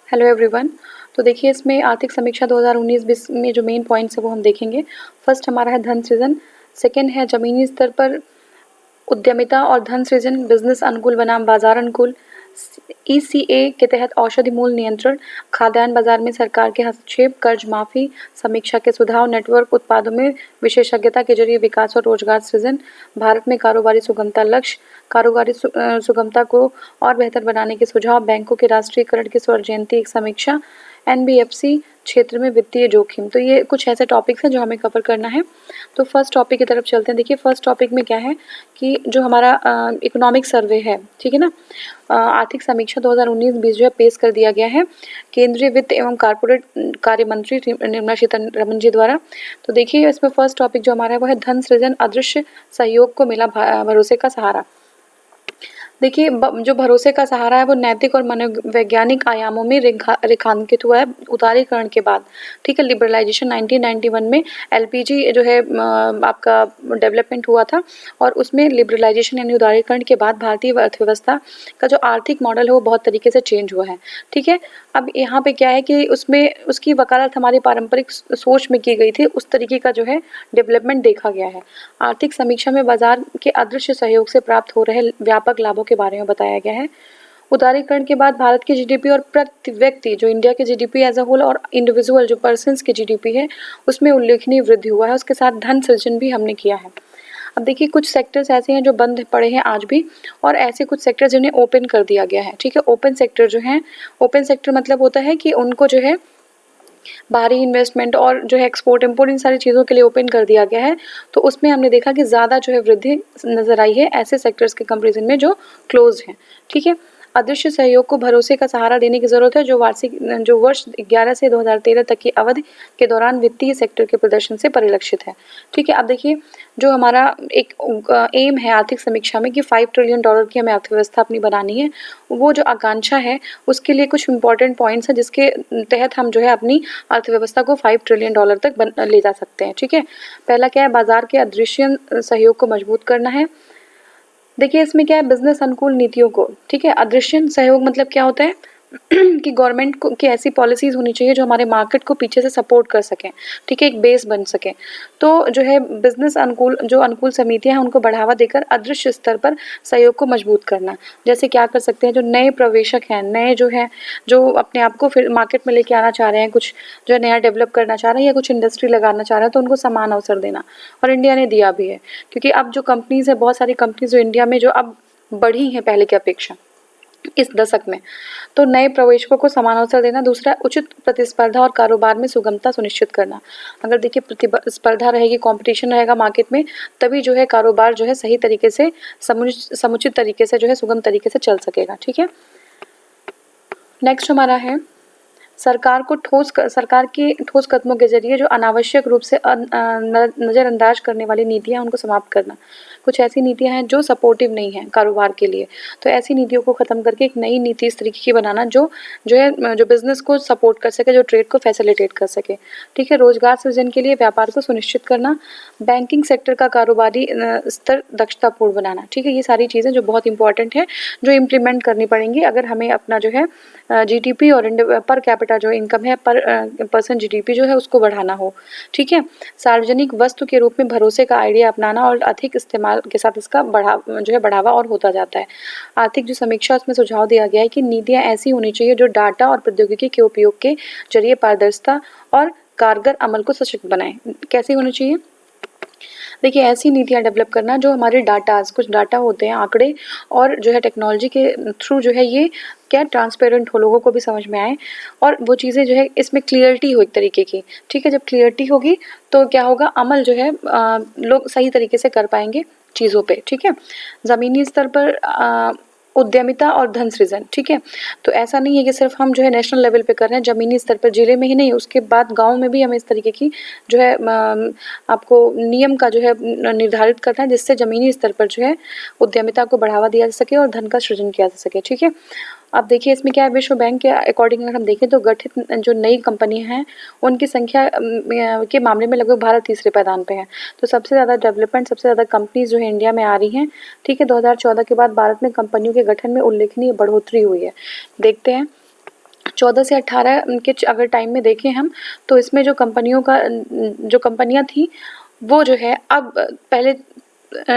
Hello everyone. तो देखिए इसमें आर्थिक समीक्षा 2019-20 में जो मेन पॉइंट्स है वो हम देखेंगे। फर्स्ट हमारा है धन सृजन, सेकंड है जमीनी स्तर पर उद्यमिता और धन सृजन, बिजनेस अनुकूल बनाम बाजार अनुकूल, ईसीए के तहत औषधि मूल्य नियंत्रण, खाद्यान्न बाजार में सरकार के हस्तक्षेप, कर्ज माफी, समीक्षा के सुझाव, नेटवर्क उत्पादों में विशेषज्ञता के जरिए विकास और रोजगार सृजन, भारत में कारोबारी सुगमता लक्ष्य, कारोबारी सुगमता को और बेहतर बनाने के सुझाव, बैंकों के राष्ट्रीयकरण की स्वरजयंती एक समीक्षा, एनबीएफसी क्षेत्र में वित्तीय जोखिम। तो ये कुछ ऐसे टॉपिक्स हैं जो हमें कवर करना है। तो फर्स्ट टॉपिक की तरफ चलते हैं। देखिए फर्स्ट टॉपिक में क्या है कि जो हमारा इकोनॉमिक सर्वे है, ठीक है ना, आर्थिक समीक्षा 2019-20 जो है पेश कर दिया गया है केंद्रीय वित्त एवं कारपोरेट कार्य मंत्री निर्मला सीतारमण जी द्वारा। तो देखिए इसमें फर्स्ट टॉपिक जो हमारा है वो है धन सृजन, अदृश्य सहयोग को मिला भरोसे का सहारा। देखिए जो भरोसे का सहारा है वो नैतिक और मनोवैज्ञानिक आयामों में रेखांकित हुआ है उदारीकरण के बाद, ठीक है। लिबरलाइजेशन 1991 में एलपीजी जो है आपका डेवलपमेंट हुआ था और उसमें लिबरलाइजेशन यानी उदारीकरण के बाद भारतीय अर्थव्यवस्था का जो आर्थिक मॉडल है वो बहुत तरीके से चेंज हुआ है, ठीक है। अब यहाँ पे क्या है कि उसमें उसकी वकालत हमारी पारंपरिक सोच में की गई थी, उस तरीके का जो है डेवलपमेंट देखा गया है। आर्थिक समीक्षा में बाजार के अदृश्य सहयोग से प्राप्त हो रहे व्यापक लाभों के बारे में बताया गया है। उदारीकरण के बाद भारत की जीडीपी और प्रति व्यक्ति जो इंडिया के जीडीपी एज अ होल और इंडिविजुअल जो पर्सन्स की जीडीपी है उसमें उल्लेखनीय वृद्धि हुआ है। उसके साथ धन सृजन भी हमने किया है। अब देखिए कुछ सेक्टर्स ऐसे हैं जो बंद पड़े हैं आज भी और ऐसे कुछ सेक्टर जिन्हें ओपन कर दिया गया है, ठीक है। ओपन सेक्टर जो है, ओपन सेक्टर मतलब होता है कि उनको जो है बाहरी इन्वेस्टमेंट और जो है एक्सपोर्ट इम्पोर्ट इन सारी चीज़ों के लिए ओपन कर दिया गया है। तो उसमें हमने देखा कि ज़्यादा जो है वृद्धि नजर आई है ऐसे सेक्टर्स के कंपेरिजन में जो क्लोज हैं, ठीक है। अदृश्य सहयोग को भरोसे का सहारा देने की जरूरत है जो वर्ष 11 से 2013 तक की अवधि के दौरान वित्तीय सेक्टर के प्रदर्शन से परिलक्षित है, ठीक है। अब देखिए जो हमारा एक एम है आर्थिक समीक्षा में कि $5 ट्रिलियन की हमें अर्थव्यवस्था अपनी बनानी है, वो जो आकांक्षा है उसके लिए कुछ इंपॉर्टेंट पॉइंट्स हैं जिसके तहत हम जो है अपनी अर्थव्यवस्था को $5 ट्रिलियन तक ले जा सकते हैं, ठीक है। पहला क्या है, बाजार के अदृश्य सहयोग को मजबूत करना है। देखिए इसमें क्या है, बिजनेस अनुकूल नीतियों को, ठीक है। अदृश्य सहयोग मतलब क्या होता है कि गवर्नमेंट को की ऐसी पॉलिसीज होनी चाहिए जो हमारे मार्केट को पीछे से सपोर्ट कर सकें, ठीक है, एक बेस बन सके। तो जो है बिजनेस अनुकूल जो अनुकूल समितियां हैं उनको बढ़ावा देकर अदृश्य स्तर पर सहयोग को मजबूत करना। जैसे क्या कर सकते हैं, जो नए प्रवेशक हैं, नए जो है जो अपने आप को फिर मार्केट में लेके आना चाह रहे हैं, कुछ जो है नया डेवलप करना चाह रहे हैं या कुछ इंडस्ट्री लगाना चाह रहे हैं, तो उनको समान अवसर देना। और इंडिया ने दिया भी है, क्योंकि अब जो कंपनीज है, बहुत सारी कंपनीज जो इंडिया में जो अब बढ़ी हैं पहले की अपेक्षा इस दशक में, तो नए प्रवेशकों को समान अवसर देना। दूसरा, उचित प्रतिस्पर्धा और कारोबार में सुगमता सुनिश्चित करना। अगर देखिए प्रतिस्पर्धा रहेगी, कंपटीशन रहेगा मार्केट में, तभी जो है कारोबार जो है सही तरीके से समुचित तरीके से जो है सुगम तरीके से चल सकेगा, ठीक है। नेक्स्ट हमारा है सरकार के ठोस कदमों के जरिए जो अनावश्यक रूप से नज़रअंदाज करने वाली नीतियां उनको समाप्त करना। कुछ ऐसी नीतियां हैं जो सपोर्टिव नहीं है कारोबार के लिए, तो ऐसी नीतियों को ख़त्म करके एक नई नीति इस तरीके की बनाना जो बिजनेस को सपोर्ट कर सके, जो ट्रेड को फैसिलिटेट कर सके, ठीक है। रोजगार सृजन के लिए व्यापार को सुनिश्चित करना, बैंकिंग सेक्टर का कारोबारी स्तर दक्षतापूर्ण बनाना, ठीक है। ये सारी चीज़ें जो बहुत इंपॉर्टेंट है, जो इम्प्लीमेंट करनी पड़ेंगी अगर हमें अपना जो है जीडीपी और पर कैपिटा जो इनकम है पर पर्सन जीडीपी जो है उसको बढ़ाना हो, ठीक है। सार्वजनिक वस्तु के रूप में भरोसे का आइडिया अपनाना और अधिक इस्तेमाल के साथ इसका बढ़ावा और होता जाता है। आर्थिक जो समीक्षा उसमें सुझाव दिया गया है कि नीतियां ऐसी होनी चाहिए जो डाटा और प्रौद्योगिकी के उपयोग के जरिए पारदर्शिता और कारगर अमल को सशक्त बनाए। कैसी होनी चाहिए, देखिए ऐसी नीतियां डेवलप करना जो हमारे कुछ डाटा होते हैं, आंकड़े, और जो है टेक्नोलॉजी के थ्रू जो है ये क्या ट्रांसपेरेंट हो, लोगों को भी समझ में आए और वो चीज़ें जो है इसमें क्लियरिटी हो एक तरीके की, ठीक है। जब क्लियरिटी होगी तो क्या होगा, अमल जो है लोग सही तरीके से कर पाएंगे चीज़ों पे, ठीक है। ज़मीनी स्तर पर उद्यमिता और धन सृजन, ठीक है। तो ऐसा नहीं है कि सिर्फ हम जो है नेशनल लेवल पे कर रहे हैं, जमीनी स्तर पर जिले में ही नहीं, उसके बाद गांव में भी हमें इस तरीके की जो है आपको नियम का जो है निर्धारित करना है जिससे जमीनी स्तर पर जो है उद्यमिता को बढ़ावा दिया जा सके और धन का सृजन किया जा सके, ठीक है। अब देखिए इसमें क्या है, विश्व बैंक के अकॉर्डिंग अगर हम देखें तो गठित जो नई कंपनियां हैं उनकी संख्या के मामले में लगभग भारत तीसरे पायदान पे है। तो सबसे ज़्यादा डेवलपमेंट, सबसे ज़्यादा कंपनीज जो है इंडिया में आ रही हैं, ठीक है। 2014 के बाद भारत में कंपनियों के गठन में उल्लेखनीय बढ़ोतरी हुई है। देखते हैं 14 से 18 के अगर टाइम में देखें हम, तो इसमें जो कंपनियां थी वो जो है अब पहले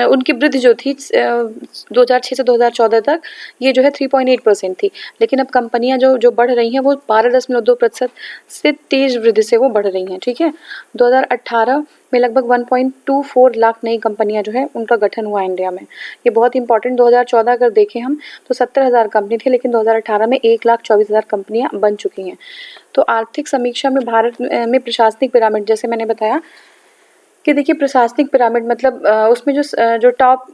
उनकी वृद्धि जो थी 2006 से 2014 तक ये जो है 3.8% थी, लेकिन अब कंपनियां जो बढ़ रही हैं वो 12.2% से तेज वृद्धि से वो बढ़ रही हैं। ठीक है, 2018 में लगभग 1.24 लाख नई कंपनियां जो है उनका गठन हुआ इंडिया में। ये बहुत इंपॉर्टेंट, 2014 अगर देखें हम तो 70,000 कंपनी थी, लेकिन 2018 में 1,24,000 कंपनियां बन चुकी हैं। तो आर्थिक समीक्षा में भारत में प्रशासनिक पिरामिड, जैसे मैंने बताया कि देखिए प्रशासनिक पिरामिड मतलब उसमें जो टॉप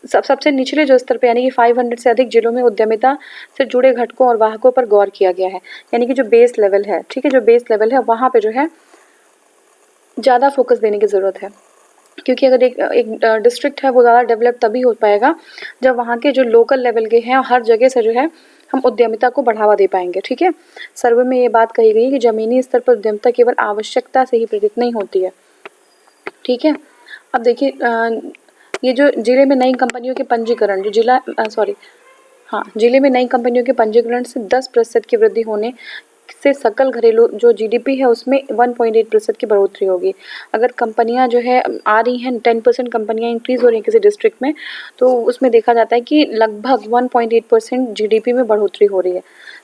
सबसे निचले जो स्तर पे यानी कि 500 से अधिक जिलों में उद्यमिता से जुड़े घटकों और वाहकों पर गौर किया गया है। यानी कि जो बेस लेवल है, ठीक है, जो बेस लेवल है वहाँ पे जो है ज़्यादा फोकस देने की ज़रूरत है, क्योंकि अगर एक डिस्ट्रिक्ट है वो ज़्यादा डेवलप तभी हो पाएगा जब वहाँ के जो लोकल लेवल के हैं हर जगह से जो है हम उद्यमिता को बढ़ावा दे पाएंगे। ठीक है, सर्वे में ये बात कही गई कि ज़मीनी स्तर पर उद्यमिता केवल आवश्यकता से ही प्रेरित नहीं होती है। ठीक है, अब देखिए ये जो जिले में नई कंपनियों के पंजीकरण, जो जिले में नई कंपनियों के पंजीकरण से 10% की वृद्धि होने से सकल घरेलू जो जीडीपी है उसमें 1.8% की बढ़ोतरी होगी। अगर कंपनियां जो है आ रही हैं, 10% कंपनियां इंक्रीज हो रही हैं किसी डिस्ट्रिक्ट में, तो उसमें देखा जाता है कि लगभग 1.8% जीडीपी में बढ़ोतरी हो रही है।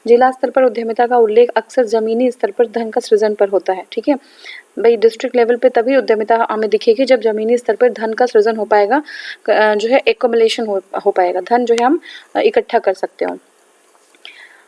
जिला स्तर पर उद्यमिता का उल्लेख अक्सर जमीनी स्तर पर धन का सृजन पर होता है। ठीक है भाई, डिस्ट्रिक्ट लेवल पे तभी उद्यमिता हमें दिखेगी जब जमीनी स्तर पर धन का सृजन हो पाएगा, जो है एक्युमुलेशन हो पाएगा, धन जो है हम इकट्ठा कर सकते हो।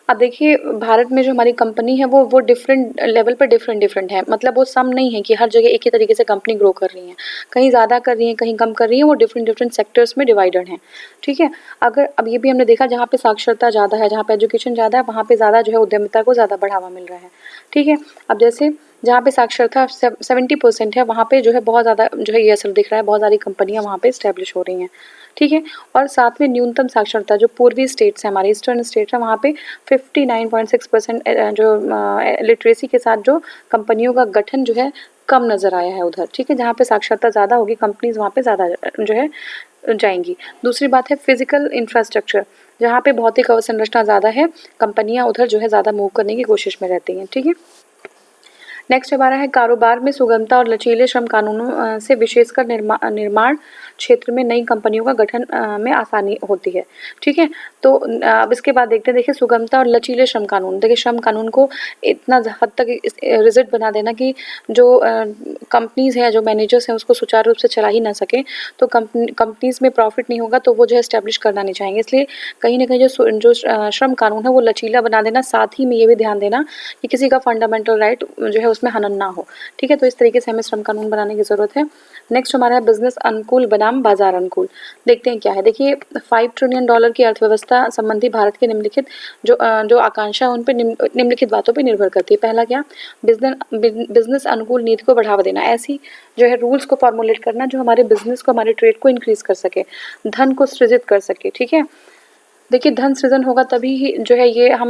अब देखिए भारत में जो हमारी कंपनी है वो डिफरेंट लेवल पर डिफरेंट है, मतलब वो सम नहीं है कि हर जगह एक ही तरीके से कंपनी ग्रो कर रही है, कहीं ज़्यादा कर रही है कहीं कम कर रही है, वो डिफरेंट सेक्टर्स में डिवाइडेड हैं। ठीक है, अगर अब ये भी हमने देखा जहाँ पे साक्षरता ज़्यादा है, जहाँ पे एजुकेशन ज़्यादा है, वहाँ पे ज़्यादा जो है उद्यमिता को ज़्यादा बढ़ावा मिल रहा है। ठीक है, अब जैसे जहाँ पे साक्षरता 70% है वहाँ पे जो है बहुत ज़्यादा जो है ये असर दिख रहा है, बहुत सारी कंपनियाँ वहाँ पे इस्टेब्लिश हो रही हैं। ठीक है, और साथ में न्यूनतम साक्षरता जो पूर्वी स्टेट्स हैं, हमारे ईस्टर्न स्टेट्स हैं, वहाँ पे 59.6% जो लिटरेसी के साथ जो कंपनियों का गठन जो है कम नज़र आया है उधर। ठीक है, जहाँ पे साक्षरता ज़्यादा होगी कंपनीज वहाँ पे ज़्यादा जो है जाएंगी। दूसरी बात है फिजिकल इंफ्रास्ट्रक्चर, जहाँ पे भौतिक अवसंरचना ज़्यादा है, कंपनियाँ उधर जो है ज़्यादा मूव करने की कोशिश में रहती हैं। ठीक है, नेक्स्ट हमारा है कारोबार में सुगमता और लचीले श्रम कानूनों से विशेषकर निर्माण क्षेत्र में नई कंपनियों का गठन में आसानी होती है। ठीक है, तो अब इसके बाद देखते हैं, देखिए सुगमता और लचीले श्रम कानून, देखिए श्रम कानून को इतना हद तक रिजिड बना देना कि जो कंपनीज हैं, जो मैनेजर्स हैं उसको सुचारू रूप से चला ही ना सके, तो कंपनीज में प्रॉफिट नहीं होगा तो वो जो है एस्टेब्लिश करना नहीं चाहेंगे। इसलिए कहीं ना कहीं जो श्रम कानून है वो लचीला बना देना, साथ ही में ये भी ध्यान देना कि किसी का फंडामेंटल राइट जो है उसमें हनन ना हो। ठीक है, तो इस तरीके से हमें श्रम कानून बनाने की जरूरत है। नेक्स्ट हमारा है बिजनेस अनुकूल बनाम बाजार अनुकूल। देखते हैं क्या है, देखिए $5 ट्रिलियन की अर्थव्यवस्था संबंधी भारत के निम्नलिखित जो आकांक्षा है उन पर निम्नलिखित बातों पर निर्भर करती है। पहला क्या, बिजनेस अनुकूल नीति को बढ़ावा देना, ऐसी जो है रूल्स को फॉर्मुलेट करना जो हमारे बिजनेस को, हमारे ट्रेड को इंक्रीज कर सके, धन को सृजित कर सके। ठीक है, देखिए धन सृजन होगा तभी ही जो है ये हम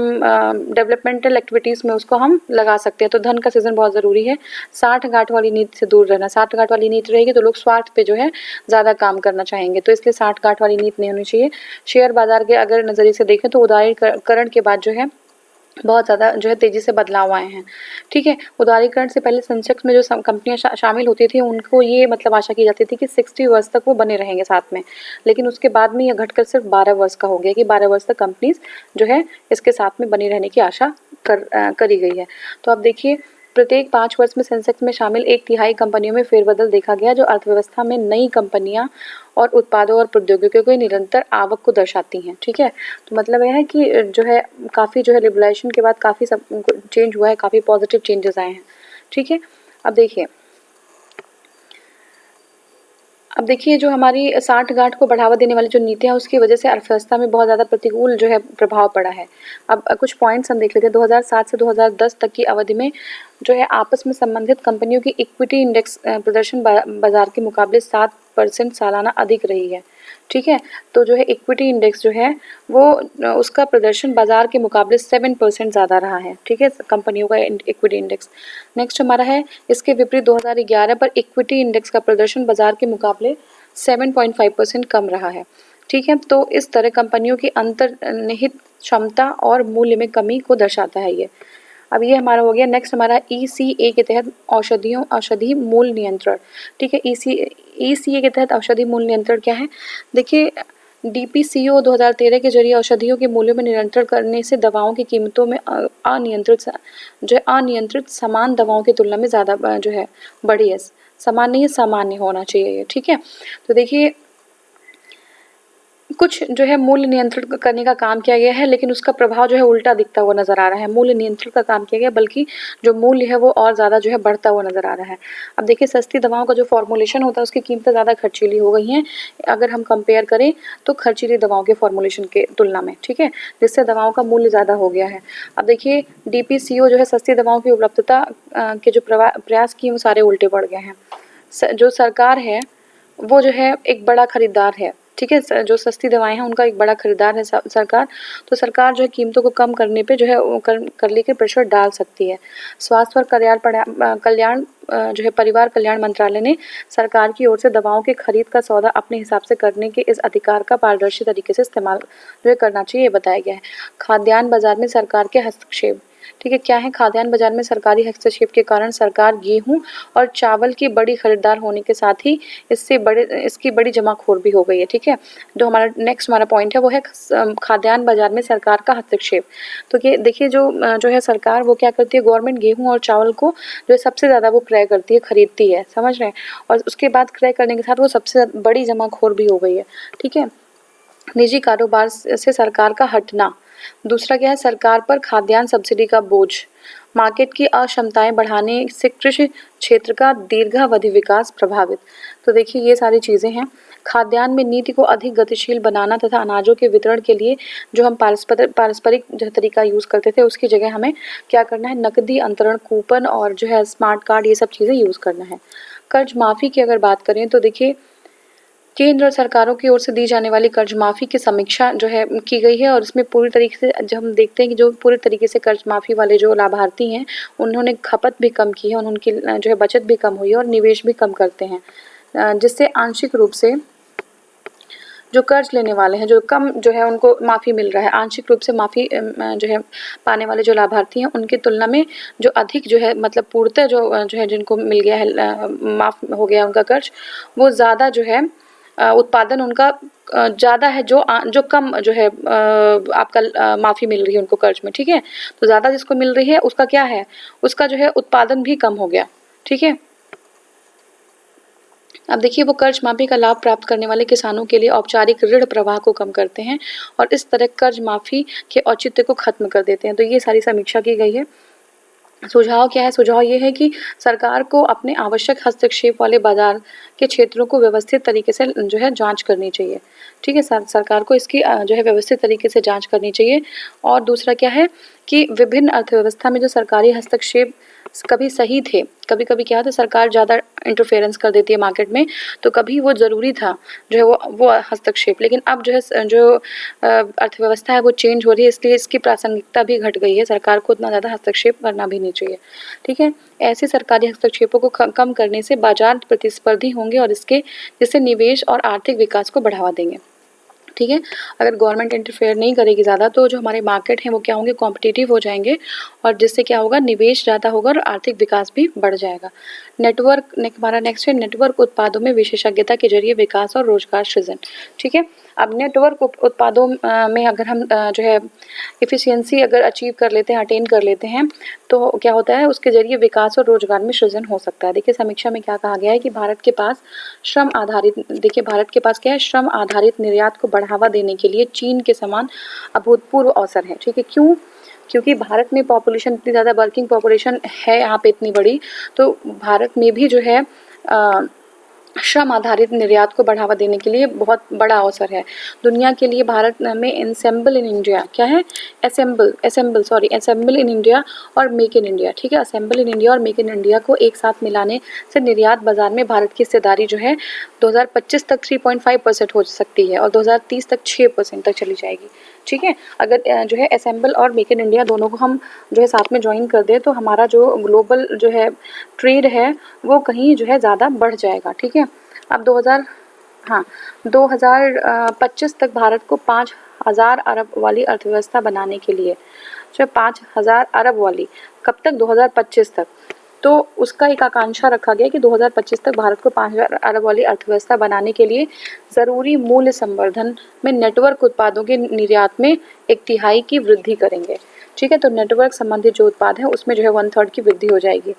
डेवलपमेंटल एक्टिविटीज़ में उसको हम लगा सकते हैं, तो धन का सृजन बहुत ज़रूरी है। 60-गांठ वाली नीति से दूर रहना, 60-गांठ वाली नीति रहेगी तो लोग स्वार्थ पे जो है ज़्यादा काम करना चाहेंगे, तो इसलिए 60-गांठ वाली नीति नहीं होनी चाहिए। शेयर बाजार के अगर नज़रिए से देखें तो उदारीकरण के बाद जो है बहुत ज़्यादा जो है तेज़ी से बदलाव आए हैं। ठीक है, उदारीकरण से पहले सेंसेक्स में जो कंपनियां शामिल होती थी उनको ये मतलब आशा की जाती थी कि 60 वर्ष तक वो बने रहेंगे साथ में, लेकिन उसके बाद में यह घटकर सिर्फ 12 वर्ष का हो गया कि 12 वर्ष तक कंपनीज जो है इसके साथ में बनी रहने की आशा करी गई है। तो अब देखिए प्रत्येक 5 वर्ष में सेंसेक्स में शामिल 1/3 कंपनियों में फेरबदल देखा गया, जो अर्थव्यवस्था में नई कंपनियां और उत्पादों और प्रौद्योगिकियों की निरंतर आवक को दर्शाती हैं। ठीक है, तो मतलब यह है कि जो है काफ़ी जो है लिबरलाइजेशन के बाद काफ़ी सब चेंज हुआ है, काफ़ी पॉजिटिव चेंजेस आए हैं। ठीक है, अब देखिए जो हमारी 60-गांठ को बढ़ावा देने वाली जो नीतियाँ उसकी वजह से अर्थव्यवस्था में बहुत ज़्यादा प्रतिकूल जो है प्रभाव पड़ा है। अब कुछ पॉइंट्स हम देख लेते हैं। 2007 से 2010 तक की अवधि में जो है आपस में संबंधित कंपनियों की इक्विटी इंडेक्स प्रदर्शन बाजार के मुकाबले 7% सालाना अधिक रही है। ठीक है, तो जो है इक्विटी इंडेक्स जो है वो उसका प्रदर्शन बाजार के मुकाबले 7% ज़्यादा रहा है। ठीक है, कंपनियों का इक्विटी इंडेक्स। नेक्स्ट हमारा है इसके विपरीत 2011 पर इक्विटी इंडेक्स का प्रदर्शन बाजार के मुकाबले 7.5% कम रहा है। ठीक है, तो इस तरह कंपनियों की अंतर्निहित क्षमता और मूल्य में कमी को दर्शाता है ये। अब ये हमारा हो गया। नेक्स्ट हमारा ECA के तहत औषधि मूल्य नियंत्रण। ठीक है, ECA के तहत औषधि मूल्य नियंत्रण क्या है? देखिए, DPCO 2013 के जरिए औषधियों के मूल्यों में नियंत्रण करने से दवाओं की कीमतों में अनियंत्रित समान दवाओं की तुलना में ज़्यादा जो है बढ़ी है। समान नहीं है, सामान्य होना चाहिए ये। ठीक है, तो देखिए कुछ जो है मूल्य नियंत्रण करने का काम किया गया है, लेकिन उसका प्रभाव जो है उल्टा दिखता हुआ नजर आ रहा है। मूल्य नियंत्रण का काम किया गया, बल्कि जो मूल्य है वो और ज़्यादा जो है बढ़ता हुआ नजर आ रहा है। अब देखिए, सस्ती दवाओं का जो फॉर्मुलेशन होता है उसकी कीमतें ज़्यादा खर्चीली हो गई हैं अगर हम कंपेयर करें तो खर्चीली दवाओं के फॉर्मुलेशन के तुलना में। ठीक है, जिससे दवाओं का मूल्य ज़्यादा हो गया है। अब देखिए, DPCO जो है सस्ती दवाओं की उपलब्धता के जो प्रयास किए वो सारे उल्टे पड़ गए हैं। जो सरकार है वो जो है एक बड़ा खरीदार है। ठीक है, जो सस्ती दवाएं हैं उनका एक बड़ा खरीदार है सरकार। तो सरकार जो है कीमतों को कम करने पे जो है कर लेके प्रेशर डाल सकती है। स्वास्थ्य और कल्याण जो है परिवार कल्याण मंत्रालय ने सरकार की ओर से दवाओं के खरीद का सौदा अपने हिसाब से करने के इस अधिकार का पारदर्शी तरीके से इस्तेमाल जो है करना चाहिए, ये बताया गया है। खाद्यान्न बाजार में सरकार के हस्तक्षेप। ठीक है, क्या है? खाद्यान्न बाजार में सरकारी हस्तक्षेप के कारण सरकार गेहूं और चावल की बड़ी खरीदार होने के साथ ही इसकी बड़ी जमाखोर भी हो गई है। ठीक है, जो हमारा नेक्स्ट हमारा पॉइंट है वो है खाद्यान्न बाजार में सरकार का हस्तक्षेप। तो ये देखिए, जो है सरकार वो क्या करती है, गवर्नमेंट गेहूं और चावल को जो है सबसे ज़्यादा वो क्रय करती है, खरीदती है, समझ रहे हैं, और उसके बाद क्रय करने के साथ वो सबसे बड़ी जमाखोर भी हो गई है। ठीक है, निजी कारोबार से सरकार का हटना। दूसरा क्या है, सरकार पर खाद्यान्न सब्सिडी का बोझ। मार्केट की अक्षमताएं बढ़ाने से कृषि क्षेत्र का दीर्घावधि विकास प्रभावित। तो देखिए, ये सारी चीज़ें हैं। खाद्यान्न में नीति को अधिक गतिशील बनाना तथा अनाजों के वितरण के लिए जो हम पारस्परिक जो तरीका यूज़ करते थे उसकी जगह हमें क्या करना है, नकदी अंतरण, कूपन और जो है स्मार्ट कार्ड, ये सब चीज़ें यूज़ करना है। कर्ज माफ़ी की अगर बात करें तो देखिए, केंद्र सरकारों की ओर से दी जाने वाली कर्ज माफ़ी की समीक्षा जो है की गई है, और इसमें पूरी तरीके से जब हम देखते हैं कि जो पूरी तरीके से कर्ज माफ़ी वाले जो लाभार्थी हैं उन्होंने खपत भी कम की है, उनकी जो है बचत भी कम हुई है और निवेश भी कम करते हैं, जिससे आंशिक रूप से जो कर्ज लेने वाले हैं जो कम जो है उनको माफ़ी मिल रहा है। आंशिक रूप से माफ़ी जो है पाने वाले जो लाभार्थी हैं उनकी तुलना में जो अधिक जो है मतलब पूर्णतः जो है जिनको मिल गया है, माफ़ हो गया उनका कर्ज, वो ज़्यादा जो है उत्पादन उनका ज़्यादा है, जो कम जो है आपका माफ़ी मिल रही है उनको कर्ज में। ठीक है, तो ज़्यादा जिसको मिल रही है उसका क्या है, उसका जो है उत्पादन भी कम हो गया। ठीक है, अब देखिए, वो कर्ज माफी का लाभ प्राप्त करने वाले किसानों के लिए औपचारिक ऋण प्रवाह को कम करते हैं और इस तरह कर्ज माफी के औचित्य को खत्म कर देते हैं। तो ये सारी समीक्षा की गई है। सुझाव क्या है? सुझाव ये है कि सरकार को अपने आवश्यक हस्तक्षेप वाले बाजार के क्षेत्रों को व्यवस्थित तरीके से जो है जांच करनी चाहिए। ठीक है, सरकार को इसकी जो है व्यवस्थित तरीके से जांच करनी चाहिए। और दूसरा क्या है कि विभिन्न अर्थव्यवस्था में जो सरकारी हस्तक्षेप कभी सही थे, कभी कभी क्या होता है सरकार ज़्यादा इंटरफेरेंस कर देती है मार्केट में, तो कभी वो ज़रूरी था जो है वो हस्तक्षेप, लेकिन अब जो है जो अर्थव्यवस्था है वो चेंज हो रही है, इसलिए इसकी प्रासंगिकता भी घट गई है, सरकार को उतना ज़्यादा हस्तक्षेप करना भी नहीं चाहिए। ठीक है, ऐसे सरकारी हस्तक्षेपों को कम करने से बाजार प्रतिस्पर्धी होंगे और जिससे निवेश और आर्थिक विकास को बढ़ावा देंगे। ठीक है, अगर गवर्नमेंट इंटरफेयर नहीं करेगी ज़्यादा तो जो हमारे मार्केट हैं वो क्या होंगे, कॉम्पिटिटिव हो जाएंगे, और जिससे क्या होगा, निवेश ज़्यादा होगा और आर्थिक विकास भी बढ़ जाएगा। हमारा नेक्स्ट है नेटवर्क उत्पादों में विशेषज्ञता के जरिए विकास और रोजगार सृजन। ठीक है, अब नेटवर्क उत्पादों में अगर हम जो है इफ़िशियंसी अगर अचीव कर लेते हैं, अटेन कर लेते हैं, तो क्या होता है, उसके जरिए विकास और रोजगार में सृजन हो सकता है। देखिए, समीक्षा में क्या कहा गया है कि भारत के पास श्रम आधारित निर्यात को बढ़ावा देने के लिए चीन के समान अभूतपूर्व अवसर है। ठीक है, क्यों? क्योंकि भारत में पॉपुलेशन इतनी ज़्यादा, वर्किंग पॉपुलेशन है यहाँ पे इतनी बड़ी, तो भारत में भी जो है श्रम आधारित निर्यात को बढ़ावा देने के लिए बहुत बड़ा अवसर है। दुनिया के लिए भारत में असेंबल इन इंडिया क्या है, असेंबल इन इंडिया और मेक इन इंडिया। ठीक है, असेंबल इन इंडिया और मेक इन इंडिया को एक साथ मिलाने से निर्यात बाजार में भारत की हिस्सेदारी जो है 2025 तक 3.5% हो सकती है और 2030 तक 6% तक चली जाएगी। ठीक है, अगर जो है असेंबल और मेक इन इंडिया दोनों को हम जो है साथ में ज्वाइन कर दें तो हमारा जो ग्लोबल जो है ट्रेड है वो कहीं जो है ज़्यादा बढ़ जाएगा। ठीक है, अब 2025 तक भारत को 5,000 अरब वाली अर्थव्यवस्था बनाने के लिए, जो 5,000 अरब वाली, कब तक? 2025 तक। तो उसका एक आकांक्षा रखा गया कि 2025 तक भारत को 5,000 अरब वाली अर्थव्यवस्था बनाने के लिए ज़रूरी मूल्य संवर्धन में नेटवर्क उत्पादों के निर्यात में 1/3 की वृद्धि करेंगे। ठीक है, तो नेटवर्क संबंधित जो उत्पाद है उसमें जो है 1/3 की वृद्धि हो जाएगी।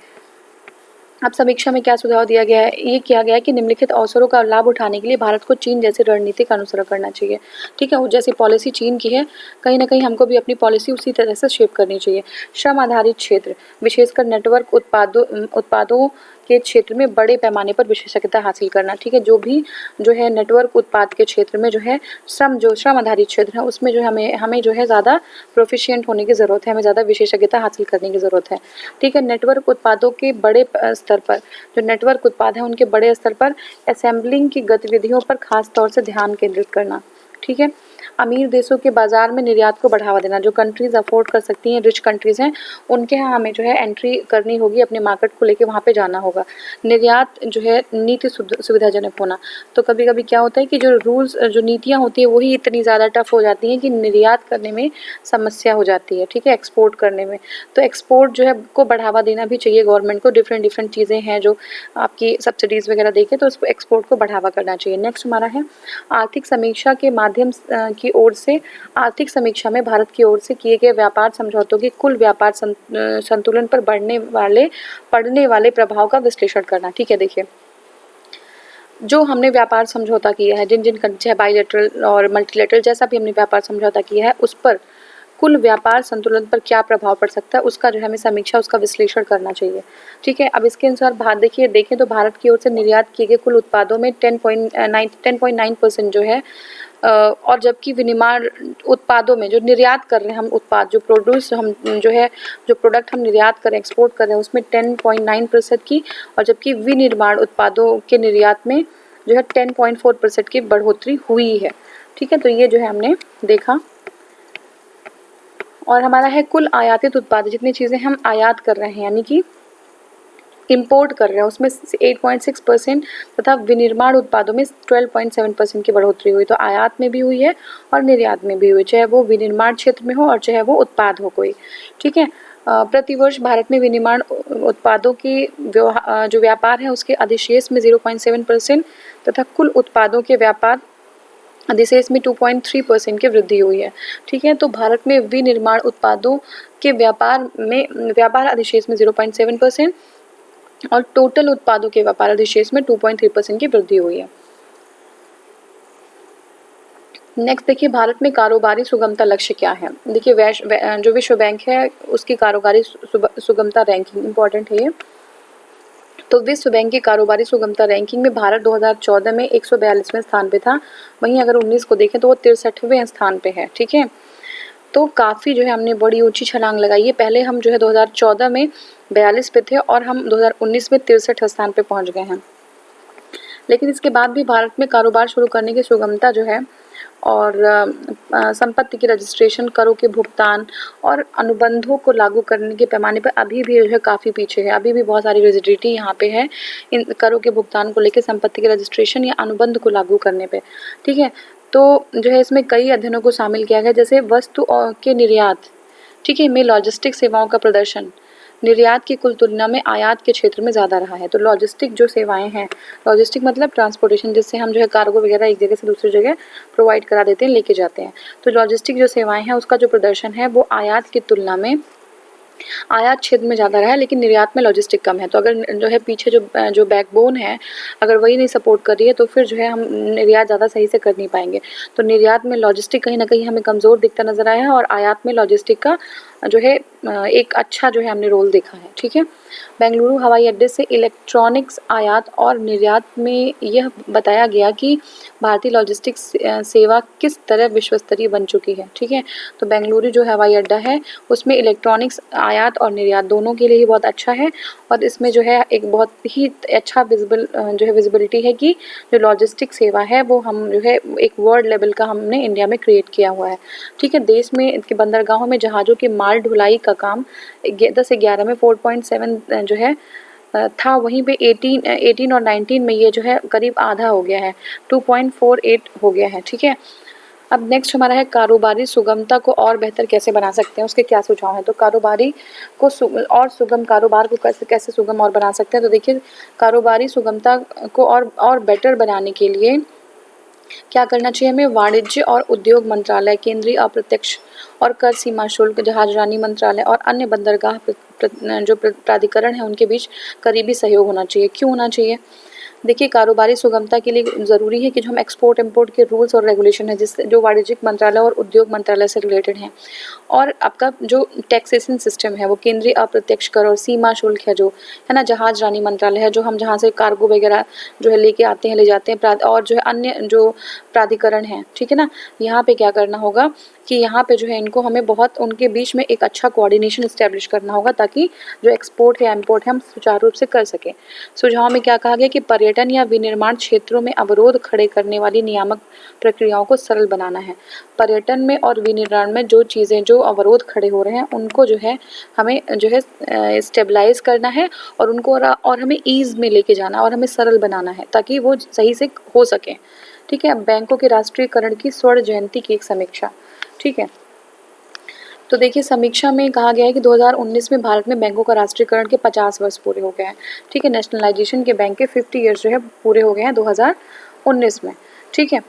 अब समीक्षा में क्या सुझाव दिया गया है? ये किया गया है कि निम्नलिखित अवसरों का लाभ उठाने के लिए भारत को चीन जैसी रणनीति का अनुसरण करना चाहिए। ठीक है, वो जैसी पॉलिसी चीन की है, कहीं ना कहीं हमको भी अपनी पॉलिसी उसी तरह से शेप करनी चाहिए। श्रम आधारित क्षेत्र, विशेषकर नेटवर्क उत्पादों के क्षेत्र में बड़े पैमाने पर विशेषज्ञता हासिल करना। ठीक है, जो है नेटवर्क उत्पाद के क्षेत्र में जो है श्रम आधारित क्षेत्र है उसमें जो है हमें जो है ज़्यादा प्रोफिशिएंट होने की ज़रूरत है, हमें ज़्यादा विशेषज्ञता हासिल करने की ज़रूरत है। ठीक है, नेटवर्क उत्पादों के बड़े स्तर पर, जो नेटवर्क उत्पाद हैं उनके बड़े स्तर पर असेंबलिंग की गतिविधियों पर खास तौर से ध्यान केंद्रित करना। ठीक है, अमीर देशों के बाजार में निर्यात को बढ़ावा देना, जो कंट्रीज अफोर्ड कर सकती हैं, रिच कंट्रीज हैं, उनके यहाँ हमें जो है एंट्री करनी होगी, अपने मार्केट को लेके वहाँ पे जाना होगा। निर्यात जो है नीति सुविधाजनक होना, तो कभी कभी क्या होता है कि जो रूल्स, जो नीतियाँ होती है वही इतनी ज़्यादा टफ हो जाती हैं कि निर्यात करने में समस्या हो जाती है। ठीक है, एक्सपोर्ट करने में, तो एक्सपोर्ट जो है को बढ़ावा देना भी चाहिए गवर्नमेंट को। डिफरेंट चीज़ें हैं जो आपकी सब्सिडीज़ वगैरह देके, तो उसको एक्सपोर्ट को बढ़ावा करना चाहिए। नेक्स्ट हमारा है आर्थिक समीक्षा के माध्यम की ओर से, आर्थिक समीक्षा में भारत की ओर से किए गए व्यापार समझौतों के कुल व्यापार संतुलन पर पड़ने वाले प्रभाव का विश्लेषण करना। ठीक है, देखिए जो हमने व्यापार समझौता किया है, जिन चाहे बाइलेटरल और मल्टीलेटरल, जैसा भी हमने व्यापार समझौता किया है, उस पर कुल व्यापार संतुलन पर क्या प्रभाव पड़ सकता है, उसका जो है हमें समीक्षा, उसका विश्लेषण करना चाहिए। ठीक है, अब इसके अनुसार देखें तो भारत की ओर से निर्यात किए गए कुल उत्पादों में 10.9% जो है और जबकि विनिर्माण उत्पादों में, जो निर्यात कर रहे हैं हम उत्पाद, जो प्रोड्यूस हम जो प्रोडक्ट हम निर्यात कर रहे हैं, एक्सपोर्ट कर रहे हैं, उसमें 10.9% की, और जबकि विनिर्माण उत्पादों के निर्यात में जो है 10.4% की बढ़ोतरी हुई है। ठीक है, तो ये जो है हमने देखा। और हमारा है कुल आयातित उत्पाद, जितनी चीज़ें हम आयात कर रहे हैं यानी कि इंपोर्ट कर रहे हैं, उसमें 8.6% तथा विनिर्माण उत्पादों में 12.7% की बढ़ोतरी हुई। तो आयात में भी हुई है और निर्यात में भी हुई, चाहे वो विनिर्माण क्षेत्र में हो और चाहे वो उत्पाद हो कोई। ठीक है, प्रतिवर्ष भारत में विनिर्माण उत्पादों की जो व्यापार है उसके अधिशेष में 0.7% तथा कुल उत्पादों के व्यापार अधिशेष में 2.3% की वृद्धि हुई है। ठीक है, तो भारत में विनिर्माण उत्पादों के व्यापार अधिशेष में 0.7% और टोटल उत्पादों के व्यापार अधिशेष में 2.3% की वृद्धि हुई है। नेक्स्ट देखिए, भारत में कारोबारी सुगमता लक्ष्य क्या है। देखिए जो विश्व बैंक है उसकी कारोबारी सुगमता रैंकिंग इंपॉर्टेंट है ये। तो विश्व बैंक की कारोबारी सुगमता रैंकिंग में भारत 2014 में 142वें स्थान पे था, वहीं अगर 19 को देखें तो वो 63वें स्थान पे है। ठीक है, तो काफ़ी जो है हमने बड़ी ऊंची छलांग लगाई है। पहले हम जो है 2014 में 42 पे थे और हम 2019 में 63 स्थान पे पहुंच गए हैं। लेकिन इसके बाद भी भारत में कारोबार शुरू करने की सुगमता जो है और संपत्ति की रजिस्ट्रेशन, करों के भुगतान और अनुबंधों को लागू करने के पैमाने पर अभी भी जो है काफ़ी पीछे है। अभी भी बहुत सारी रिजिडिटी यहाँ पे है इन करों के भुगतान को लेकर, संपत्ति के रजिस्ट्रेशन या अनुबंध को लागू करने पे। ठीक है, तो जो है इसमें कई अध्ययनों को शामिल किया गया, जैसे वस्तु के निर्यात, ठीक है, में लॉजिस्टिक सेवाओं का प्रदर्शन निर्यात की कुल तुलना में आयात के क्षेत्र में ज़्यादा रहा है। तो लॉजिस्टिक जो सेवाएं हैं, लॉजिस्टिक मतलब ट्रांसपोर्टेशन, जिससे हम जो है कार्गो वगैरह एक जगह से दूसरी जगह प्रोवाइड करा देते हैं, लेके जाते हैं। तो लॉजिस्टिक जो सेवाएं हैं उसका जो प्रदर्शन है वो आयात की तुलना में आयात क्षेत्र में ज़्यादा रहा है, लेकिन निर्यात में लॉजिस्टिक कम है। तो अगर जो है पीछे जो बैकबोन है, अगर वही नहीं सपोर्ट कर रही है तो फिर जो है हम निर्यात ज़्यादा सही से कर नहीं पाएंगे। तो निर्यात में लॉजिस्टिक कहीं ना कहीं हमें कमज़ोर दिखता नज़र आया है और आयात में लॉजिस्टिक का जो है एक अच्छा जो है हमने रोल देखा है। ठीक है, बेंगलुरु हवाई अड्डे से इलेक्ट्रॉनिक्स आयात और निर्यात में यह बताया गया कि भारतीय लॉजिस्टिक्स सेवा किस तरह विश्व स्तरीय बन चुकी है। ठीक है, तो बेंगलुरु जो हवाई अड्डा है उसमें इलेक्ट्रॉनिक्स आयात और निर्यात दोनों के लिए ही बहुत अच्छा है और इसमें जो है एक बहुत ही अच्छा विजिबिलिटी है कि जो लॉजिस्टिक सेवा है वो हम जो है एक वर्ल्ड लेवल का हमने इंडिया में क्रिएट किया हुआ है। ठीक है, देश में इनके बंदरगाहों में जहाज़ों के माल ढुलाई का काम 10-11 में 4.7 जो है था, वहीं पे 18 और 19 में ये जो है करीब आधा हो गया है, 2.48 हो गया है। ठीक है, अब नेक्स्ट हमारा है कारोबारी सुगमता को और बेहतर कैसे बना सकते हैं, उसके क्या सुझाव हैं। तो कारोबारी को और सुगम कारोबार को कैसे सुगम और बना सकते हैं। तो देखिए कारोबारी सुगमता को और बेटर बनाने के लिए क्या करना चाहिए हमें, वाणिज्य और उद्योग मंत्रालय, केंद्रीय अप्रत्यक्ष और कर सीमा शुल्क, जहाजरानी मंत्रालय और अन्य बंदरगाह जो प्राधिकरण है उनके बीच करीबी सहयोग होना चाहिए। क्यों होना चाहिए, देखिए कारोबारी सुगमता के लिए ज़रूरी है कि जो हम एक्सपोर्ट इम्पोर्ट के रूल्स और रेगुलेशन है जिससे जो वाणिज्यिक मंत्रालय और उद्योग मंत्रालय से रिलेटेड हैं, और आपका जो टैक्सेशन सिस्टम है वो केंद्रीय अप्रत्यक्ष कर और सीमा शुल्क है जो है ना, जहाज रानी मंत्रालय है जो हम जहाँ से कार्गो वगैरह जो है लेके आते हैं ले जाते हैं, और जो है अन्य जो प्राधिकरण हैं, ठीक है ना, यहाँ पे क्या करना होगा कि यहाँ पे जो है इनको हमें बहुत उनके बीच में एक अच्छा कोऑर्डिनेशन इस्टेब्लिश करना होगा ताकि जो एक्सपोर्ट या इम्पोर्ट है हम सुचारू रूप से कर सकें। सुझाव में क्या कहा गया कि पर्यटन या विनिर्माण क्षेत्रों में अवरोध खड़े करने वाली नियामक प्रक्रियाओं को सरल बनाना है। पर्यटन में और विनिर्माण में जो चीज़ें जो अवरोध खड़े हो रहे हैं उनको जो है हमें जो है स्टेबलाइज करना है और उनको और हमें ईज़ में लेके जाना और हमें सरल बनाना है ताकि वो सही से हो सके। ठीक है, बैंकों के राष्ट्रीयकरण की स्वर्ण जयंती की एक समीक्षा। ठीक है, तो देखिए समीक्षा में कहा गया है कि 2019 में भारत में बैंकों का राष्ट्रीयकरण के 50 वर्ष पूरे हो गए हैं। ठीक है, नेशनलाइजेशन के बैंक के 50 ईयर्स जो है पूरे हो गए हैं 2019 में। ठीक है,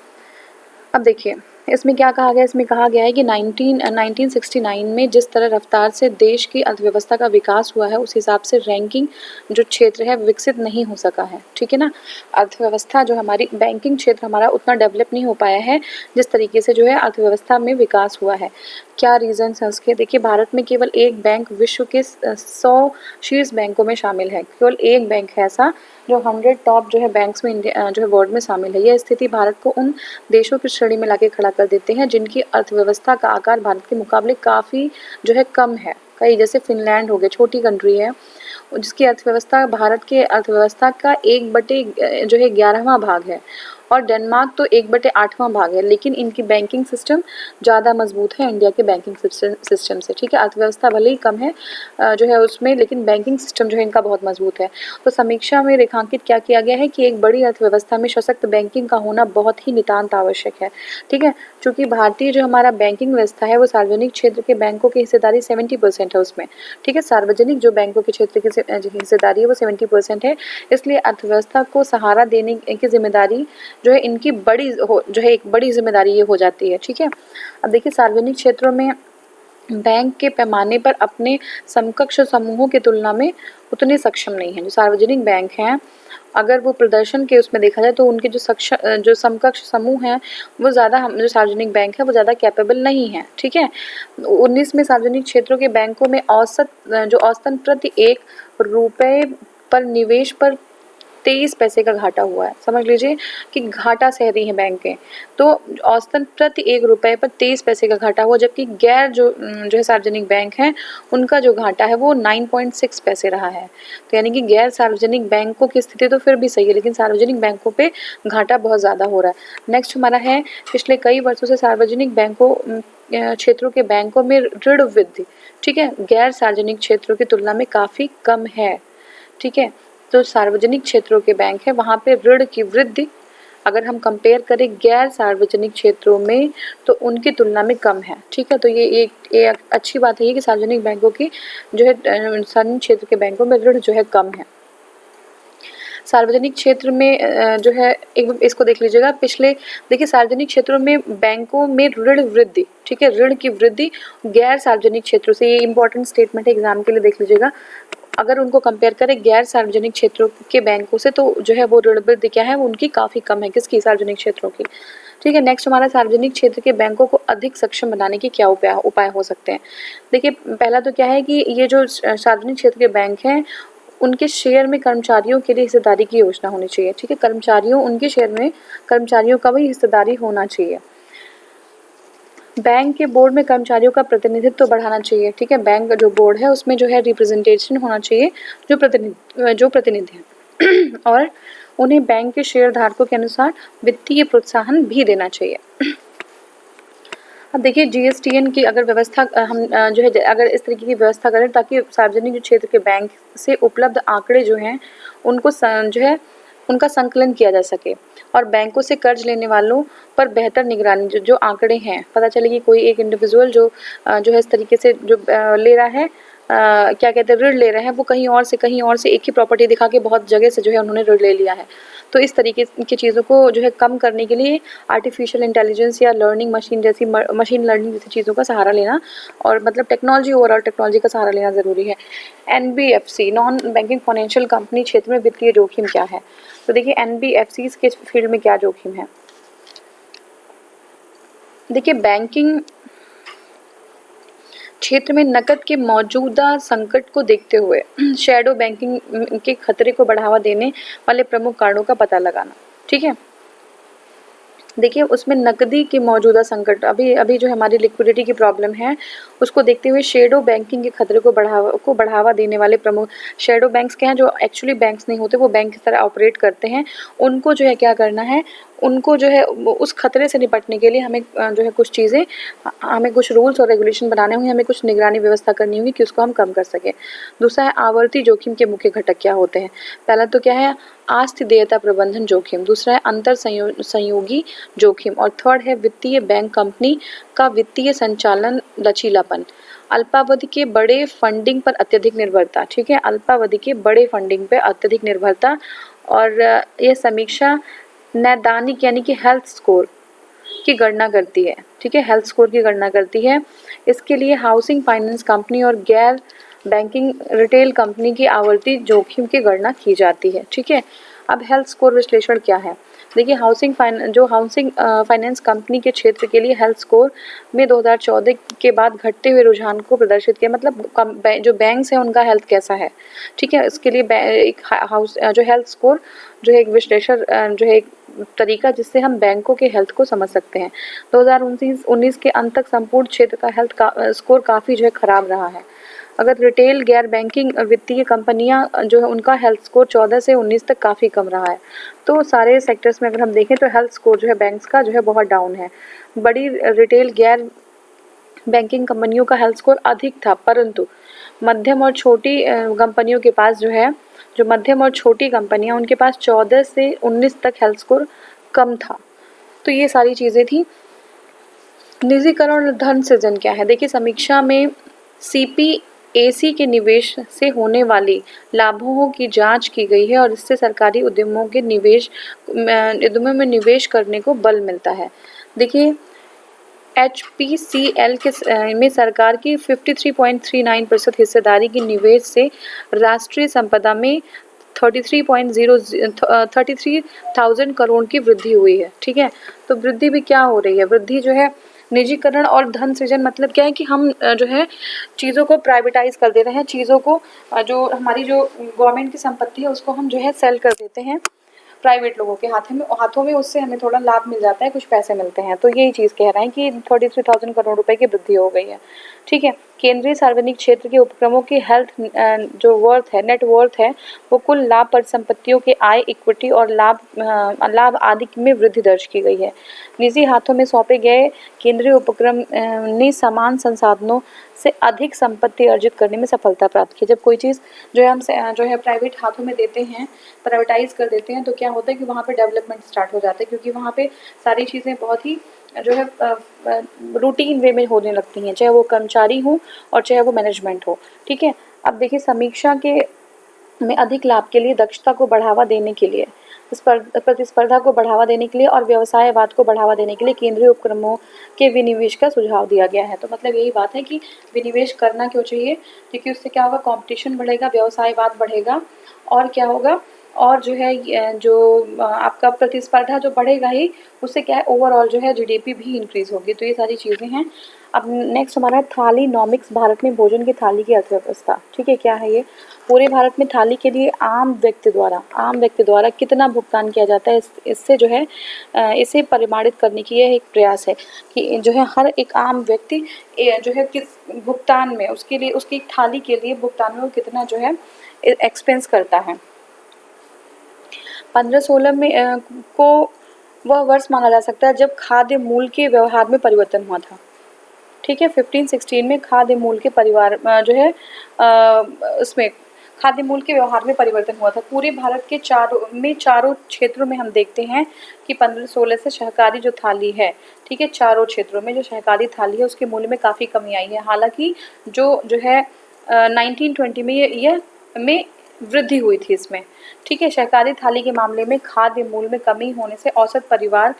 अब देखिए इसमें क्या कहा गया, इसमें कहा गया है कि 1969 में जिस तरह रफ्तार से देश की अर्थव्यवस्था का विकास हुआ है उस हिसाब से रैंकिंग जो क्षेत्र है विकसित नहीं हो सका है। ठीक है ना, अर्थव्यवस्था जो हमारी बैंकिंग क्षेत्र हमारा उतना डेवलप नहीं हो पाया है जिस तरीके से जो है अर्थव्यवस्था में विकास हुआ है। क्या रीजंस है उसके, देखिए भारत में केवल एक बैंक विश्व के 100 शीर्ष बैंकों में शामिल है, केवल एक बैंक है ऐसा जो 100 टॉप जो है बैंक्स में इंडिया जो है वर्ल्ड में शामिल है। यह स्थिति भारत को उन देशों की श्रेणी में लाके खड़ा कर देते हैं जिनकी अर्थव्यवस्था का आकार भारत के मुकाबले काफ़ी जो है कम है। कई जैसे फिनलैंड हो गए, छोटी कंट्री है जिसकी अर्थव्यवस्था भारत के अर्थव्यवस्था का 1/, जो है 11वां भाग है, और डेनमार्क तो 1/8वां भाग है, लेकिन इनकी बैंकिंग सिस्टम ज़्यादा मजबूत है इंडिया के बैंकिंग सिस्टम से। ठीक है, अर्थव्यवस्था भले ही कम है जो है उसमें, लेकिन बैंकिंग सिस्टम जो है इनका बहुत मजबूत है। तो समीक्षा में रेखांकित क्या किया गया है कि एक बड़ी अर्थव्यवस्था में सशक्त बैंकिंग का होना बहुत ही नितांत आवश्यक है। ठीक है, चूँकि भारतीय जो हमारा बैंकिंग व्यवस्था है वो सार्वजनिक क्षेत्र के बैंकों की हिस्सेदारी 70% है उसमें। ठीक है, सार्वजनिक जो बैंकों के क्षेत्र की हिस्सेदारी है वो 70% है, इसलिए अर्थव्यवस्था को सहारा देने की जिम्मेदारी जो है इनकी जो है एक बड़ी जिम्मेदारी ये हो जाती है। ठीक है, अब देखिए सार्वजनिक क्षेत्रों में बैंक के पैमाने पर अपने समकक्ष समूहों की तुलना में उतने सक्षम नहीं हैं। जो सार्वजनिक बैंक हैं अगर वो प्रदर्शन के उसमें देखा जाए तो उनके जो समकक्ष समूह हैं वो ज़्यादा जो सार्वजनिक बैंक है वो ज़्यादा कैपेबल नहीं है। ठीक है, 19 में सार्वजनिक क्षेत्रों के बैंकों में औसतन प्रति ₹1 पर निवेश पर 23 पैसे का घाटा हुआ है। समझ लीजिए कि घाटा सह रही हैं बैंकें, तो औसतन प्रति ₹1 पर 23 पैसे का घाटा हुआ, जबकि गैर जो है सार्वजनिक बैंक हैं उनका जो घाटा है वो 9.6 पैसे रहा है। तो यानी कि गैर सार्वजनिक बैंकों की स्थिति तो फिर भी सही है, लेकिन सार्वजनिक बैंकों पे घाटा बहुत ज़्यादा हो रहा है। नेक्स्ट हमारा है पिछले कई वर्षों से सार्वजनिक बैंकों क्षेत्रों के बैंकों में ऋण वृद्धि, ठीक है, गैर सार्वजनिक क्षेत्रों की तुलना में काफ़ी कम है। ठीक है, तो सार्वजनिक क्षेत्रों के बैंक है वहाँ पे ऋण की वृद्धि अगर हम कंपेयर करें गैर सार्वजनिक क्षेत्रों में तो उनकी तुलना में कम है। ठीक है, तो ये एक अच्छी बात है कि सार्वजनिक बैंकों की जो है सार्वजनिक क्षेत्र के बैंकों में ऋण जो है कम है। सार्वजनिक क्षेत्र में जो है एक इसको देख लीजिएगा, देखिए सार्वजनिक क्षेत्रों में बैंकों में ऋण वृद्धि, ठीक है, ऋण की वृद्धि गैर सार्वजनिक क्षेत्रों से, ये इंपॉर्टेंट स्टेटमेंट है एग्जाम के लिए, देख लीजिएगा। अगर उनको कंपेयर करें गैर सार्वजनिक क्षेत्रों के बैंकों से तो जो है वो ऋण वृद्धि क्या है वो उनकी काफ़ी कम है, किसकी, सार्वजनिक क्षेत्रों की। ठीक है, नेक्स्ट हमारा सार्वजनिक क्षेत्र के बैंकों को अधिक सक्षम बनाने के क्या उपाय हो सकते हैं। देखिए पहला तो क्या है कि ये जो सार्वजनिक क्षेत्र के बैंक हैं उनके शेयर में कर्मचारियों के लिए हिस्सेदारी की योजना होनी चाहिए। ठीक है, उनके शेयर में कर्मचारियों का भी हिस्सेदारी होना चाहिए। बैंक के बोर्ड में कर्मचारियों का प्रतिनिधित्व तो बढ़ाना चाहिए। ठीक है, बैंक जो बोर्ड है उसमें जो है रिप्रेजेंटेशन होना चाहिए जो प्रतिनिधि हैं और उन्हें बैंक के शेयर धारकों के अनुसार वित्तीय प्रोत्साहन भी देना चाहिए। अब देखिए GSTN की अगर व्यवस्था हम जो है अगर इस तरीके की व्यवस्था करें ताकि सार्वजनिक क्षेत्र के बैंक से उपलब्ध आंकड़े जो हैं उनको जो है उनका संकलन किया जा सके और बैंकों से कर्ज लेने वालों पर बेहतर निगरानी, जो आंकड़े हैं, पता चले कि कोई एक इंडिविजुअल जो है इस तरीके से जो ले रहा है, क्या कहते हैं, ऋण ले रहे हैं, वो कहीं और से एक ही प्रॉपर्टी दिखा के बहुत जगह से जो है उन्होंने ऋण ले लिया है। तो इस तरीके की चीज़ों को जो है कम करने के लिए आर्टिफिशियल इंटेलिजेंस या लर्निंग मशीन जैसी मशीन लर्निंग जैसी चीज़ों का सहारा लेना, और मतलब टेक्नोलॉजी, ओवरऑल टेक्नोलॉजी का सहारा लेना ज़रूरी है। NBFC, non banking financial company क्षेत्र में वित्तीय जोखिम क्या है? तो देखिए NBFCs के फील्ड में क्या जोखिम है। देखिए बैंकिंग क्षेत्र में नकद के मौजूदा संकट को देखते हुए शैडो बैंकिंग के खतरे को बढ़ावा देने वाले प्रमुख कारणों का पता लगाना। ठीक है, देखिए उसमें नकदी के मौजूदा संकट, अभी जो हमारी लिक्विडिटी की प्रॉब्लम है उसको देखते हुए शेडो बैंकिंग के खतरे को बढ़ावा देने वाले प्रमुख, शेडो बैंक्स क्या हैं, जो एक्चुअली बैंक्स नहीं होते, वो बैंक की तरह ऑपरेट करते हैं, उनको जो है क्या करना है, उनको जो है उस खतरे से निपटने के लिए हमें जो है कुछ चीज़ें, हमें कुछ रूल्स और रेगुलेशन बनाने होंगे, हमें कुछ निगरानी व्यवस्था करनी होगी कि उसको हम कम कर सकें। दूसरा है आवर्ती जोखिम के मुख्य घटक क्या होते हैं। पहला तो क्या है, आस्ति देयता प्रबंधन जोखिम, दूसरा है अंतर संयोगी जोखिम, और थर्ड है वित्तीय बैंक कंपनी का वित्तीय संचालन लचीलापन, अल्पावधि के बड़े फंडिंग पर अत्यधिक निर्भरता। ठीक है, अल्पावधि के बड़े फंडिंग पर अत्यधिक निर्भरता, और यह समीक्षा नैदानिक यानी कि हेल्थ स्कोर की गणना करती है। ठीक है, हेल्थ स्कोर की गणना करती है। इसके लिए हाउसिंग फाइनेंस कंपनी और गैर बैंकिंग रिटेल कंपनी की आवर्ती जोखिम की गणना की जाती है। ठीक है, अब हेल्थ स्कोर विश्लेषण क्या है। देखिए हाउसिंग फाइनेंस कंपनी के क्षेत्र के लिए हेल्थ स्कोर में 2014 के बाद घटते हुए रुझान को प्रदर्शित किया, मतलब जो बैंक्स हैं उनका हेल्थ कैसा है। ठीक है, इसके लिए एक हाउस जो हेल्थ स्कोर जो है एक विश्लेषण जो है एक तरीका जिससे हम बैंकों के हेल्थ को समझ सकते हैं। 2019 के अंत तक संपूर्ण क्षेत्र का हेल्थ स्कोर काफ़ी जो है खराब रहा है। अगर रिटेल गैर बैंकिंग वित्तीय कंपनियां जो है उनका हेल्थ स्कोर 14 से 19 तक काफ़ी कम रहा है। तो सारे सेक्टर्स में अगर हम देखें तो हेल्थ स्कोर जो है बैंक्स का जो है बहुत डाउन है। बड़ी रिटेल गैर बैंकिंग कंपनियों का हेल्थ स्कोर अधिक था, परंतु मध्यम और छोटी कंपनियों के पास जो है, जो मध्यम और छोटी कंपनियां, उनके पास 14 से 19 तक हेल्थ स्कोर कम था। तो ये सारी चीज़ें थी। निजीकरण और धन सृजन क्या है। देखिए समीक्षा में CPAC के निवेश से होने वाली लाभों की जांच की गई है और इससे सरकारी उद्यमों में निवेश करने को बल मिलता है। देखिए HPCL में सरकार की 53.39% हिस्सेदारी की निवेश से राष्ट्रीय संपदा में 33,000 करोड़ की वृद्धि हुई है। ठीक है, तो वृद्धि भी क्या हो रही है, वृद्धि जो है निजीकरण और धन सृजन, मतलब क्या है कि हम जो है चीज़ों को प्राइवेटाइज कर दे रहे हैं, चीज़ों को जो हमारी जो गवर्नमेंट की संपत्ति है उसको हम जो है सेल कर देते हैं प्राइवेट लोगों के हाथों में, उससे हमें थोड़ा लाभ मिल जाता है, कुछ पैसे मिलते हैं। तो यही चीज़ कह रहे हैं कि 33,000 करोड़ रुपए की वृद्धि हो गई है। ठीक है, केंद्रीय सार्वजनिक क्षेत्र के उपक्रमों की हेल्थ जो वर्थ है, नेट वर्थ है, वो कुल लाभ परिसंपत्तियों के आय, इक्विटी और लाभ आदि में वृद्धि दर्ज की गई है। निजी हाथों में सौंपे गए केंद्रीय उपक्रम ने समान संसाधनों से अधिक संपत्ति अर्जित करने में सफलता प्राप्त की। जब कोई चीज़ जो है हम जो है प्राइवेट हाथों में देते हैं, प्राइवेटाइज कर देते हैं, तो क्या होता है कि वहाँ पे डेवलपमेंट स्टार्ट हो जाता है, क्योंकि वहाँ पे सारी चीज़ें बहुत ही जो है रूटीन वे में होने लगती हैं, चाहे वो कर्मचारी हो और चाहे वो मैनेजमेंट हो। ठीक है, अब देखिए समीक्षा के में अधिक लाभ के लिए, दक्षता को बढ़ावा देने के लिए, प्रतिस्पर्धा को बढ़ावा देने के लिए और व्यवसायवाद को बढ़ावा देने के लिए केंद्रीय उपक्रमों के विनिवेश का सुझाव दिया गया है। तो मतलब यही बात है कि विनिवेश करना क्यों चाहिए, क्योंकि उससे क्या होगा, कंपटीशन बढ़ेगा, व्यवसायवाद बढ़ेगा, और क्या होगा, और जो है जो आपका प्रतिस्पर्धा जो बढ़ेगा ही, उससे क्या है ओवरऑल जो है GDP भी इंक्रीज होगी। तो ये सारी चीज़ें हैं। अब नेक्स्ट हमारा थाली नॉमिक्स, भारत में भोजन की थाली की अर्थव्यवस्था। ठीक है, क्या है ये, पूरे भारत में थाली के लिए आम व्यक्ति द्वारा कितना भुगतान किया जाता है, इससे जो है इसे परिमाणित करने की यह एक प्रयास है कि जो है हर एक आम व्यक्ति जो है किस भुगतान में, उसके लिए, उसकी थाली के लिए भुगतान में वो कितना जो है एक्सपेंस करता है। 1516 में को वह वर्ष माना जा सकता है जब खाद्य मूल के व्यवहार में परिवर्तन हुआ था। ठीक है, 1516 में खाद्य मूल के परिवार जो है उसमें खाद्य मूल्य के व्यवहार में परिवर्तन हुआ था। पूरे भारत के चारों क्षेत्रों में हम देखते हैं कि 1516 से सहकारी जो थाली है, ठीक है, चारों क्षेत्रों में जो सहकारी थाली है उसके मूल्य में काफ़ी कमी आई है। हालांकि जो है 1920 में ये में वृद्धि हुई थी इसमें, ठीक है। सहकारी थाली के मामले में खाद्य मूल्य में कमी होने से औसत परिवार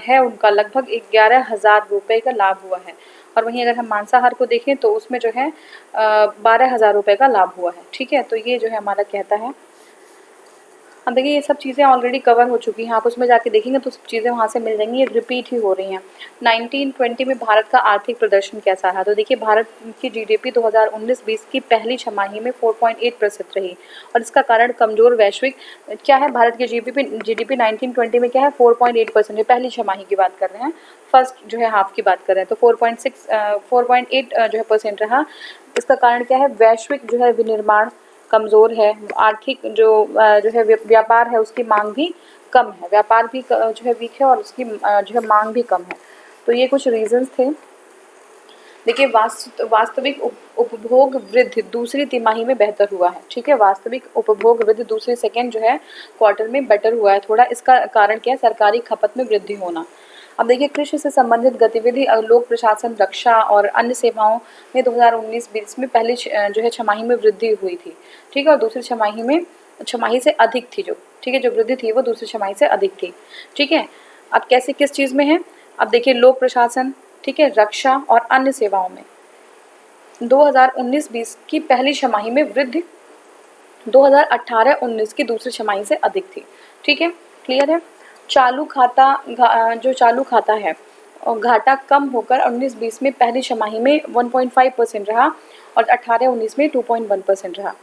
है उनका लगभग 11,000 रुपये का लाभ हुआ है। और वहीं अगर हम मांसाहार को देखें तो उसमें जो है 12,000 रुपये का लाभ हुआ है, ठीक है। तो ये जो है हमारा कहता है। अब देखिए ये सब चीज़ें ऑलरेडी कवर हो चुकी हैं, आप उसमें जाके देखेंगे तो सब चीज़ें वहाँ से मिल जाएंगी, ये रिपीट ही हो रही हैं। 1920 में भारत का आर्थिक प्रदर्शन कैसा रहा, तो देखिए भारत की जीडीपी 2019-20 की पहली छमाही में 4.8% रही और इसका कारण कमज़ोर वैश्विक क्या है। भारत की जीडीपी 1920 में क्या है 4.8%, पहली छमाही की बात कर रहे हैं, फर्स्ट जो है हाफ की बात कर रहे हैं, तो 4.8 जो है % रहा। इसका कारण क्या है, वैश्विक जो है विनिर्माण कमज़ोर है, आर्थिक जो है व्यापार है उसकी मांग भी कम है, व्यापार भी जो है वीक है और उसकी जो है मांग भी कम है। तो ये कुछ रीजंस थे। देखिए वास्तविक उपभोग वृद्धि दूसरी तिमाही में बेहतर हुआ है, ठीक है। वास्तविक उपभोग वृद्धि दूसरे सेकेंड जो है क्वार्टर में बेटर हुआ है थोड़ा। इसका कारण क्या है, सरकारी खपत में वृद्धि होना। अब देखिए कृषि से संबंधित गतिविधि, लोक प्रशासन, रक्षा और अन्य सेवाओं में 2019-20 में पहली जो है छमाही में वृद्धि हुई थी, ठीक है। और दूसरी छमाही से अधिक थी जो, ठीक है, जो वृद्धि थी वो दूसरी छमाही से अधिक थी, ठीक है। अब कैसे किस चीज़ में है, अब देखिए लोक प्रशासन, ठीक है, रक्षा और अन्य सेवाओं में 2019-20 की पहली छमाही में वृद्धि 2018-19 की दूसरी छमाही से अधिक थी, ठीक है, क्लियर है। चालू खाता है और घाटा कम होकर 19-20 में पहली छमाही में 1.5% रहा और 18-19 में 2.1% रहा,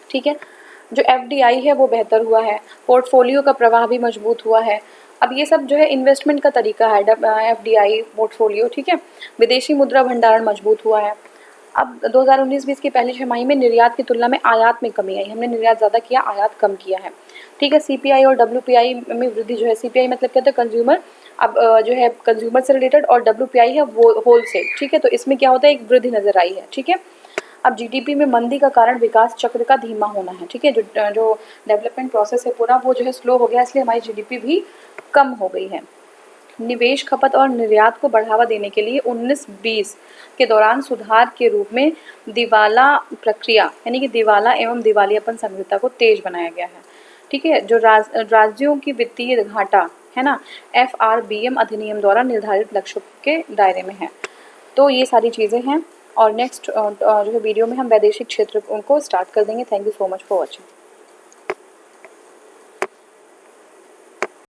ठीक है। जो एफडीआई है वो बेहतर हुआ है, पोर्टफोलियो का प्रवाह भी मजबूत हुआ है। अब ये सब जो है इन्वेस्टमेंट का तरीका है, एफडीआई, पोर्टफोलियो, ठीक है। विदेशी मुद्रा भंडारण मजबूत हुआ है। अब 2019-20 की पहली छमाही में निर्यात की तुलना में आयात में कमी आई, हमने निर्यात ज़्यादा किया, आयात कम किया है, ठीक है। सीपीआई और डब्ल्यूपीआई में वृद्धि जो है, सीपीआई मतलब क्या होता है, कंज्यूमर, अब जो है कंज्यूमर से रिलेटेड, और डब्ल्यूपीआई है वो होलसेल, ठीक है। तो इसमें क्या होता है, एक वृद्धि नजर आई है, ठीक है। अब जीडीपी में मंदी का कारण विकास चक्र का धीमा होना है, ठीक है। जो डेवलपमेंट प्रोसेस है पूरा वो जो है स्लो हो गया, इसलिए हमारी जीडीपी भी कम हो गई है। निवेश, खपत और निर्यात को बढ़ावा देने के लिए 19-20 के दौरान सुधार के रूप में दिवाला प्रक्रिया यानी कि दिवाला एवं दिवालियापन संहिता को तेज बनाया गया है, ठीक है। जो राज्यों की वित्तीय घाटा है ना, FRBM अधिनियम द्वारा निर्धारित लक्ष्यों के दायरे में है। तो ये सारी चीज़ें हैं और नेक्स्ट जो है वीडियो में हम वैदेशिक क्षेत्र को स्टार्ट कर देंगे। Thank you so much for watching.